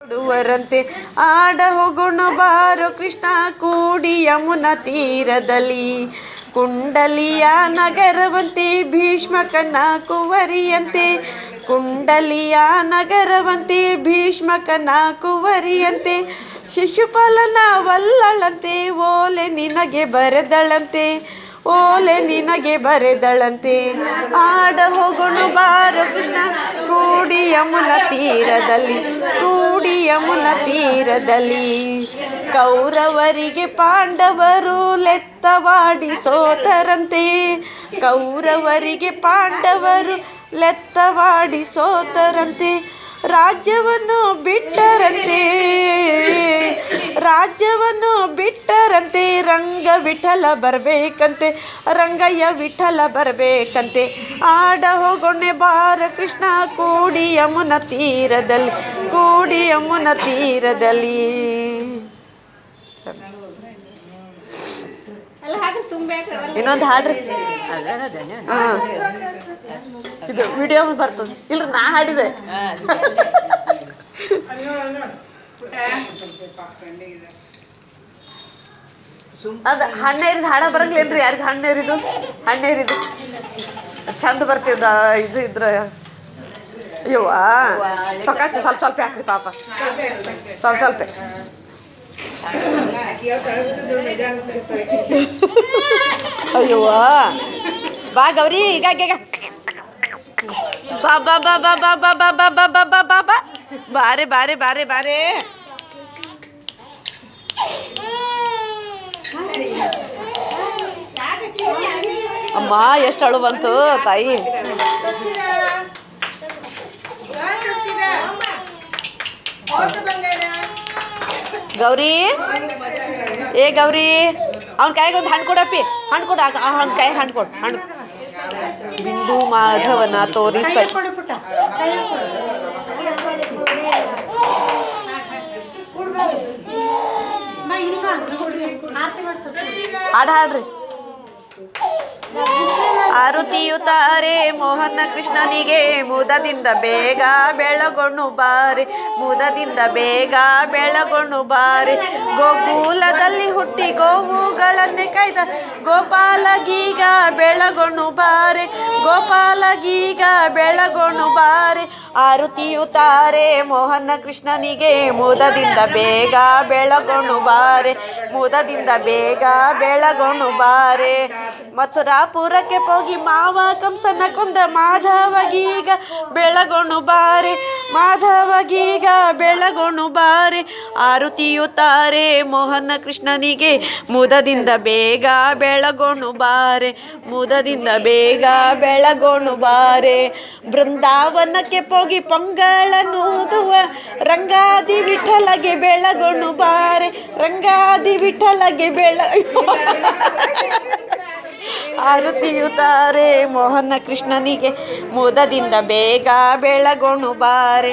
ಡುವರಂತೆ ಆಡ ಹೋಗೋಣ ಬಾರೋ ಕೃಷ್ಣ ಕೂಡಿ ಯಮುನಾ ತೀರದಲ್ಲಿ. ಕುಂಡಲಿಯ ನಗರವಂತೆ ಭೀಷ್ಮಕನ ಕುವರಿಯಂತೆ, ಕುಂಡಲಿಯ ನಗರವಂತೆ ಭೀಷ್ಮಕನ ಕುವರಿಯಂತೆ. ಶಿಶುಪಾಲನ ವಲ್ಲಳಂತೆ ಓಲೆ ನಿನಗೆ ಬರೆದಳಂತೆ, ಓಲೆ ನಿನಗೆ ಬರೆದಳಂತೆ. ಆಡ ಹೋಗೋಣ ಬಾರೋ ಕೃಷ್ಣ ಕೂಡಿ ಯಮುನಾ ತೀರದಲ್ಲಿ, ಕೂಡಿ ಯಮುನಾ ತೀರದಲ್ಲಿ. ಕೌರವರಿಗೆ ಪಾಂಡವರು ಲೆತ್ತವಾಡಿ ಸೋತರಂತೆ, ಕೌರವರಿಗೆ ಪಾಂಡವರು ಲೆತ್ತವಾಡಿ ಸೋತರಂತೆ. ರಾಜ್ಯವನ್ನು ಬಿಟ್ಟರಂತೆ, ರಾಜ್ಯವನ್ನು ಬಿಟ್ಟರಂತೆ. ರಂಗ ವಿಠಲ ಬರಬೇಕಂತೆ, ರಂಗಯ್ಯ ವಿಠಲ ಬರಬೇಕಂತೆ. ಆಡ ಹೋಗೋಣೆ ಬಾರ ಕೃಷ್ಣ ಕೂಡಿ ಯಮುನಾ ತೀರದಲ್ಲಿ, ಕೂಡಿ ಯಮುನಾ ತೀರದಲ್ಲಿ. ಇನ್ನೊಂದು ಹಾಡ್ರಿ. ಇದು ವಿಡಿಯೋ ಬರ್ತದೆ ಇಲ್ರಿ, ನಾ ಹಾಡಿದೆ. ಅದ ಹಣ್ಣೇರಿದ ಹಾಡ ಬರಂಗಿಲ್ಲೇನ್ರಿ? ಯಾರಿಗೆ ಹಣ್ಣೇರಿದು? ಹಣ್ಣೇರಿದು ಚಂದ ಬರ್ತಿದ ಇದು ಇದ್ರ. ಅಯ್ಯವ್ವ ಸೊಕಾಸಿ ಸ್ವಲ್ಪ ಸ್ವಲ್ಪ ಹಾಕ್ರಿ ಪಾಪ, ಸ್ವಲ್ಪ ಸ್ವಲ್ಪ. ಅಯ್ಯವ್ವ ಬಾ ಗೌರಿ, ಈಗ ಬಾ ಬಾ ಬಾ ಬಾ ಬಾ ಬಾ ಬಾ ಬಾ ಬಾ ಬಾ ಬಾ ಬಾ ಬಾ ಬಾರೆ ಬಾರೆ ಬಾರೆ ಬಾರೆ. ಅಮ್ಮ ಎಷ್ಟು ಅಳು ಬಂತು ತಾಯಿ. ಗೌರಿ ಏ ಗೌರಿ, ಅವ್ನ ಕೈಗೆ ಒಂದು ಹಣ್ಣು ಕೊಡಪ್ಪಿ, ಹಣ್ಣು ಕೊಡು. ಅವ್ನ ಕೈಗೆ ಹಣ್ಣು ಕೊಡು, ಹಣ್ಣು. ಬಿಂದು ಮಾಧವನ ತೋರಿಸ. ಹಾಡು ಹಾಡ್ರಿ. ಆರುತಿಯುತ್ತಾರೆ ಮೋಹನ ಕೃಷ್ಣನಿಗೆ ಮುದದಿಂದ ಬೇಗ ಬೆಳಗೊಣ್ಣು ಬಾರೆ, ಮುದದಿಂದ ಬೇಗ ಬೆಳಗೊಣ್ಣು ಬಾರೆ. ಗೋಕುಲದಲ್ಲಿ ಹುಟ್ಟಿ ಗೋವುಗಳನ್ನೇ ಕೈದ ಗೋಪಾಲಗೀಗ ಬೆಳಗೊಣ್ಣು ಬಾರೆ, ಗೋಪಾಲಗೀಗ ಬೆಳಗೊಣ್ಣು ಬಾರೆ. ಆರುತಿಯುತ್ತಾರೆ ಮೋಹನ ಕೃಷ್ಣನಿಗೆ ಮುದದಿಂದ ಬೇಗ ಬೆಳಗೊಣ್ಣು ಬಾರೆ, ಮುದದಿಂದ ಬೇಗ ಬೆಳಗೊಣ್ಣು ಬಾರೆ. ಮಥುರಾಪುರಕ್ಕೆ ಹೋಗಿ ಮಾವ ಕಂಸನ ಕೊಂದ ಮಾಧವಗೀಗ ಬೆಳಗೊಣ್ಣು ಬಾರೆ, ಮಾಧವಗೀಗ ಬೆಳಗೊಣ್ಣು ಬಾರೆ. ಆರುತಿಯುತ್ತಾರೆ ಮೋಹನ ಕೃಷ್ಣನಿಗೆ ಮುದದಿಂದ ಬೇಗ ಬೆಳಗೊಣ್ಣು ಬಾರೆ, ಮುದದಿಂದ ಬೇಗ ಬೆಳಗೊಣ್ಣು ಬಾರೆ. ಬೃಂದಾವನಕ್ಕೆ ಹೋಗಿ ಪೊಂಗಳನೂದುವ ರಂಗಾದಿ ವಿಠಲಗೆ ಬೆಳಗೊಣ್ಣು ಬಾರೆ, ರಂಗಾದಿ ವಿಠಲಗೆ ಆರುತಿಯುತ್ತಾರೆ ಮೋಹನ ಕೃಷ್ಣನಿಗೆ ಮುದದಿಂದ ಬೇಗ ಬೆಳಗೊಣ್ಣು ಬಾರೆ.